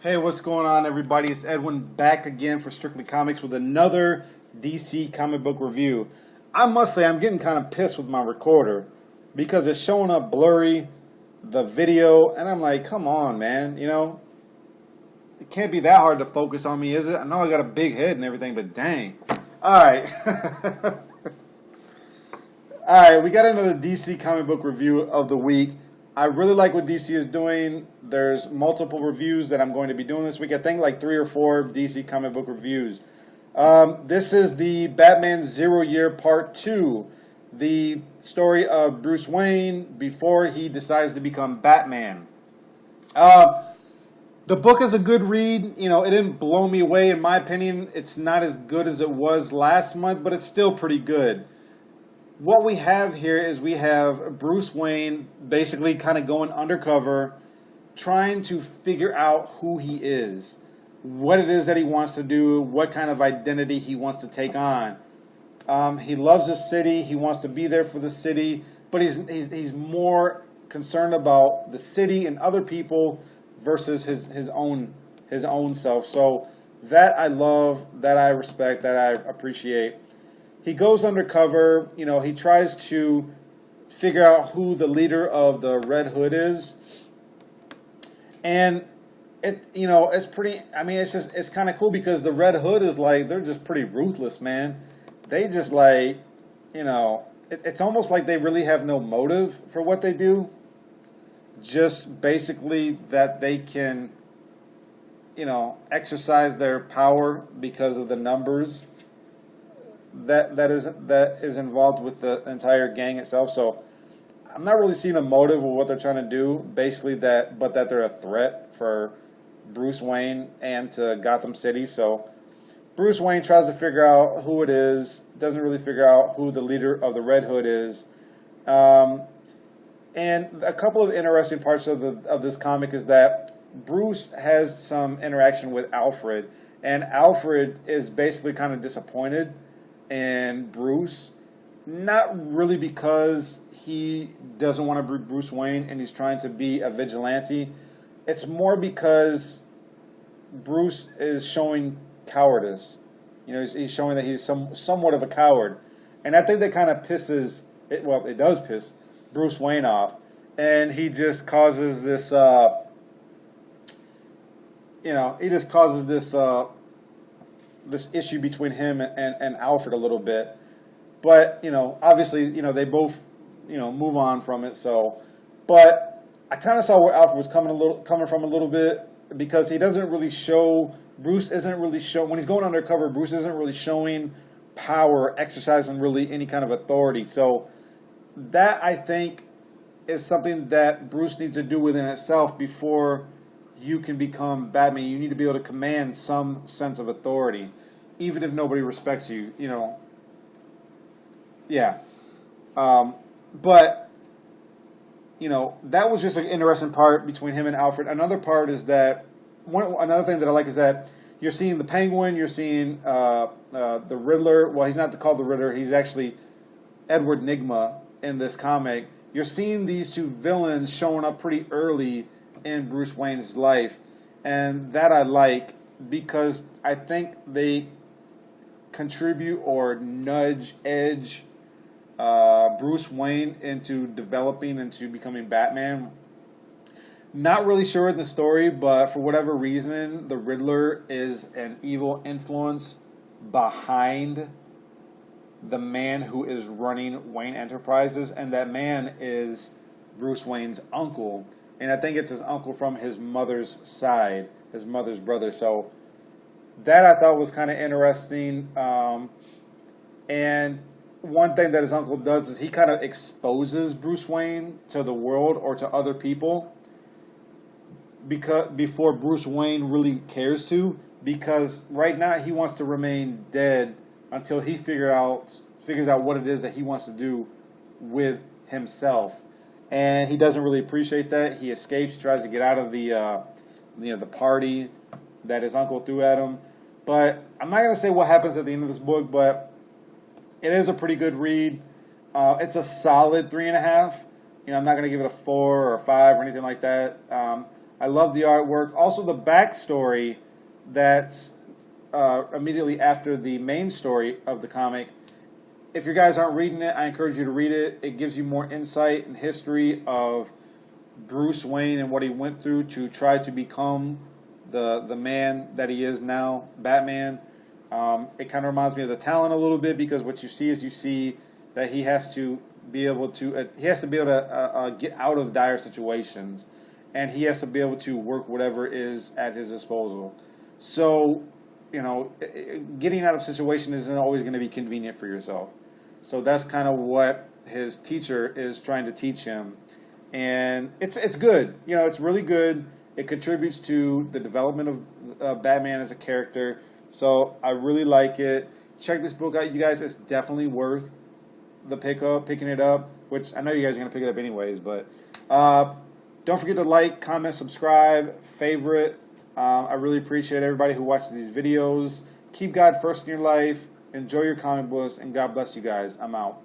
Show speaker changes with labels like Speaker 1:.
Speaker 1: Hey, what's going on, everybody? It's Edwin back again for Strictly Comics with another DC comic book review. I must say, I'm getting kind of pissed with my recorder because it's showing up blurry, the video, and I'm like, come on, man. It can't be that hard to focus on me, is it? I know I got a big head and everything, but dang. All right. All right, we got another DC comic book review of the week. I really like what DC is doing. There's multiple reviews that I'm going to be doing this week. I think like 3 or 4 DC comic book reviews. This is the Batman 0 Year Part 2. The story of Bruce Wayne before he decides to become Batman. The book is a good read. It didn't blow me away. In my opinion, it's not as good as it was last month, but it's still pretty good. What we have here is we have Bruce Wayne basically kind of going undercover, trying to figure out who he is, what it is that he wants to do, what kind of identity he wants to take on. He loves the city. He wants to be there for the city, but he's more concerned about the city and other people versus his own self. So that I love, that I respect, that I appreciate. He goes undercover, he tries to figure out who the leader of the Red Hood is. And it's pretty, it's kind of cool because the Red Hood is they're just pretty ruthless, man. They just it's almost like they really have no motive for what they do. Just basically that they can, exercise their power because of the numbers that is involved with the entire gang itself. So I'm not really seeing a motive of what they're trying to do. Basically that they're a threat for Bruce Wayne and to Gotham City. So Bruce Wayne tries to figure out who it is. Doesn't really figure out who the leader of the Red Hood is. And a couple of interesting parts of this comic is that Bruce has some interaction with Alfred, and Alfred is basically kind of disappointed in Bruce, not really because he doesn't want to be Bruce Wayne and he's trying to be a vigilante. It's more because Bruce is showing cowardice. He's showing that he's somewhat of a coward, and I think that kind of pisses it. Well, it does piss Bruce Wayne off, and he just causes this. He just causes this issue between him and Alfred a little bit. But, obviously, they both, move on from it. So, but I kind of saw where Alfred was coming from a little bit, because he doesn't really show, Bruce isn't really when he's going undercover, Bruce isn't really showing power, exercising really any kind of authority. So that, I think, is something that Bruce needs to do within itself before you can become Batman. You need to be able to command some sense of authority, even if nobody respects you, Yeah. But, that was just an interesting part between him and Alfred. Another part is that, another thing that I like is that you're seeing the Penguin, you're seeing the Riddler. Well, he's not called the Riddler. He's actually Edward Nygma in this comic. You're seeing these two villains showing up pretty early in Bruce Wayne's life, and that I like because I think they contribute or edge Bruce Wayne into developing into becoming Batman. Not really sure in the story, but for whatever reason, the Riddler is an evil influence behind the man who is running Wayne Enterprises, and that man is Bruce Wayne's uncle. And I think it's his uncle from his mother's side, his mother's brother. So that I thought was kind of interesting. And one thing that his uncle does is he kind of exposes Bruce Wayne to the world or to other people before Bruce Wayne really cares to. Because right now he wants to remain dead until he figures out what it is that he wants to do with himself. And he doesn't really appreciate that. He escapes. He tries to get out of the party that his uncle threw at him. But I'm not going to say what happens at the end of this book, but it is a pretty good read. It's a solid 3.5. I'm not going to give it a 4 or a 5 or anything like that. I love the artwork. Also, the backstory that's immediately after the main story of the comic. If you guys aren't reading it, I encourage you to read it. It gives you more insight and history of Bruce Wayne and what he went through to try to become the man that he is now, Batman. It kind of reminds me of the Talon a little bit, because what you see that he has to be able to get out of dire situations, and he has to be able to work whatever is at his disposal. So, you know, getting out of situation isn't always going to be convenient for yourself. So that's kind of what his teacher is trying to teach him, and it's good. You know, it's really good. It contributes to the development of Batman as a character. So I really like it. Check this book out, you guys. It's definitely worth the picking it up, which I know you guys are going to pick it up anyways. But don't forget to like, comment, subscribe, favorite. I really appreciate everybody who watches these videos. Keep God first in your life. Enjoy your comic books, and God bless you guys. I'm out.